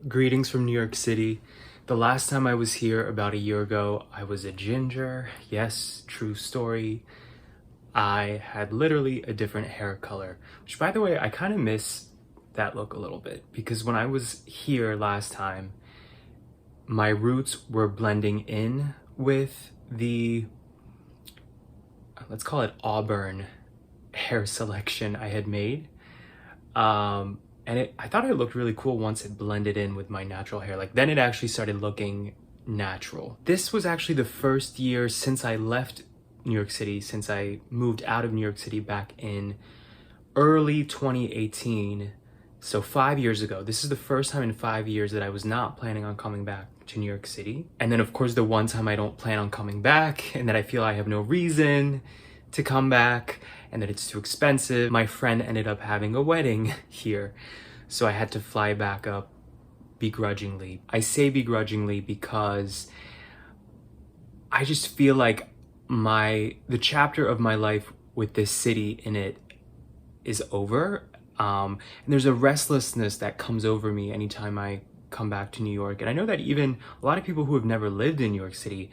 Greetings from New York City. The last time I was here about a year ago, I was a ginger. Yes, true story. I had literally a different hair color, which by the way, I kind of miss that look a little bit because when I was here last time, my roots were blending in with the, let's call it auburn hair selection I had made. I thought it looked really cool once it blended in with my natural hair. Like then it actually started looking natural. This was actually the first year since I left New York City, since I moved out of New York City back in early 2018. So 5 years ago. This is the first time in 5 years that I was not planning on coming back to New York City. And then of course the one time I don't plan on coming back and that I feel I have no reason to come back and that it's too expensive. My friend ended up having a wedding here, so I had to fly back up begrudgingly. I say begrudgingly because I just feel like the chapter of my life with this city in it is over. And there's a restlessness that comes over me anytime I come back to New York. And I know that even a lot of people who have never lived in New York City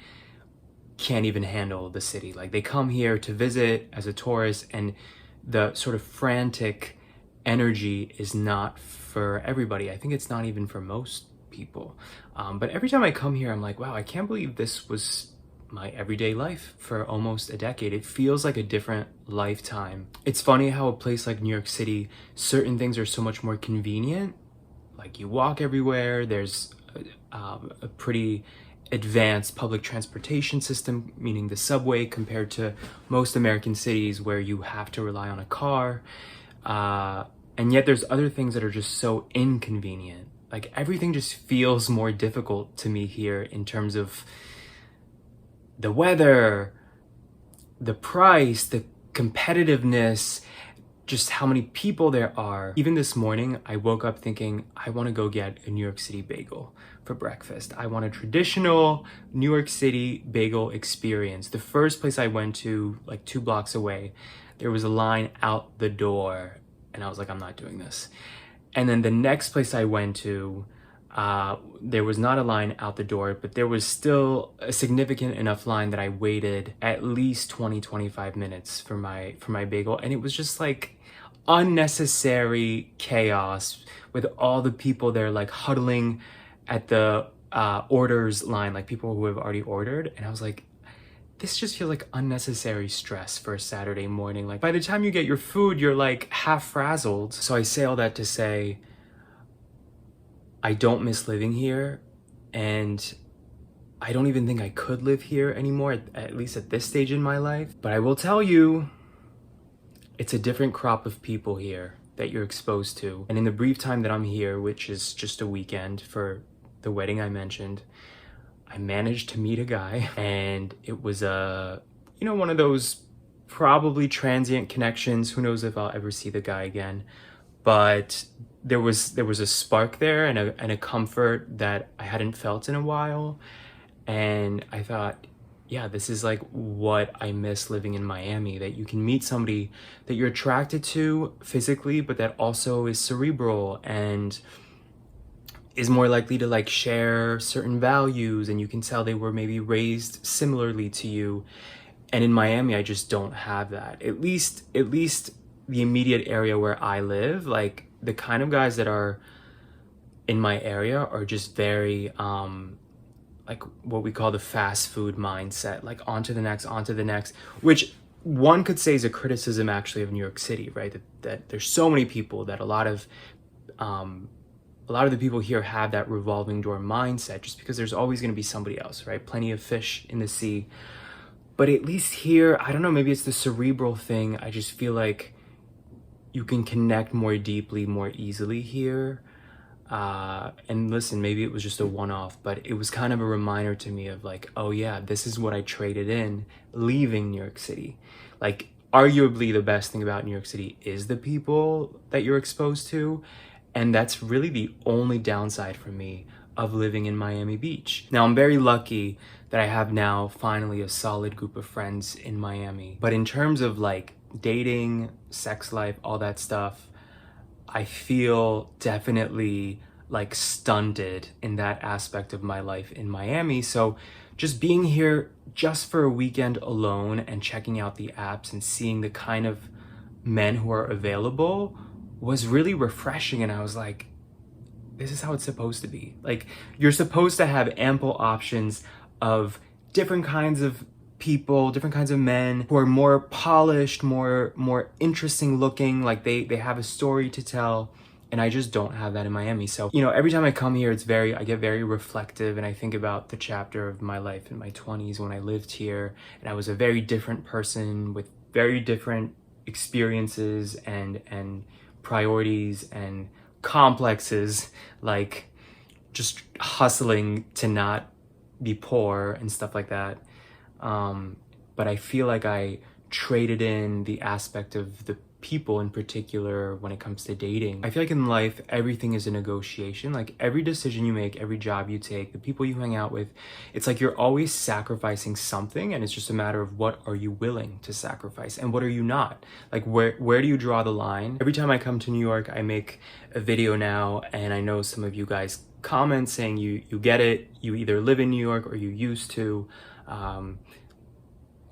can't even handle the city. Like they come here to visit as a tourist and the sort of frantic energy is not for everybody. I think it's not even for most people. But every time I come here, I'm like, wow, I can't believe this was my everyday life for almost a decade. It feels like a different lifetime. It's funny how a place like New York City, certain things are so much more convenient. Like you walk everywhere, there's a pretty advanced public transportation system, meaning the subway, compared to most American cities where you have to rely on a car. And yet there's other things that are just so inconvenient. Like everything just feels more difficult to me here in terms of the weather, the price, the competitiveness, just how many people there are. Even this morning, I woke up thinking, I want to go get a New York City bagel for breakfast. I want a traditional New York City bagel experience. The first place I went to, like 2 blocks away, there was a line out the door, and I was like, I'm not doing this. And then the next place I went to, there was not a line out the door, but there was still a significant enough line that I waited at least 20-25 minutes for my bagel. And it was just like unnecessary chaos with all the people there like huddling at the orders line, like people who have already ordered. And I was like, this just feels like unnecessary stress for a Saturday morning. Like by the time you get your food, you're like half frazzled. So I say all that to say, I don't miss living here, and I don't even think I could live here anymore, at least at this stage in my life. But I will tell you, it's a different crop of people here that you're exposed to. And in the brief time that I'm here, which is just a weekend for the wedding I mentioned, I managed to meet a guy, and it was one of those probably transient connections. Who knows if I'll ever see the guy again, but there was a spark there and a comfort that I hadn't felt in a while. And I thought, yeah, this is like what I miss living in Miami, that you can meet somebody that you're attracted to physically, but that also is cerebral and is more likely to like share certain values, and you can tell they were maybe raised similarly to you. And in Miami, I just don't have that. At least the immediate area where I live, like the kind of guys that are in my area are just very like what we call the fast food mindset, like on to the next, which one could say is a criticism actually of New York City, right? That there's so many people that a lot of the people here have that revolving door mindset, just because there's always going to be somebody else, right? Plenty of fish in the sea. But at least here, I don't know, maybe it's the cerebral thing. I just feel like you can connect more deeply, more easily here. And listen, maybe it was just a one-off, but it was kind of a reminder to me of like, oh yeah, this is what I traded in leaving New York City. Like arguably the best thing about New York City is the people that you're exposed to. And that's really the only downside for me of living in Miami Beach. Now, I'm very lucky that I have now finally a solid group of friends in Miami. But in terms of like dating, sex life, all that stuff, I feel definitely like stunted in that aspect of my life in Miami. So just being here just for a weekend alone and checking out the apps and seeing the kind of men who are available was really refreshing. And I was like, this is how it's supposed to be. Like, you're supposed to have ample options of different kinds of people, different kinds of men who are more polished, more interesting looking, like they have a story to tell. And I just don't have that in Miami. So, you know, every time I come here, I get very reflective, and I think about the chapter of my life in my 20s when I lived here, and I was a very different person with very different experiences and priorities and complexes, like just hustling to not be poor and stuff like that. But I feel like I traded in the aspect of the people in particular when it comes to dating. I feel like in life, everything is a negotiation. Like every decision you make, every job you take, the people you hang out with, it's like you're always sacrificing something, and it's just a matter of what are you willing to sacrifice and what are you not? Like where do you draw the line? Every time I come to New York, I make a video now, and I know some of you guys comment saying you get it, you either live in New York or you used to.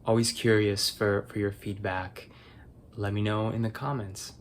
Always curious for your feedback. Let me know in the comments.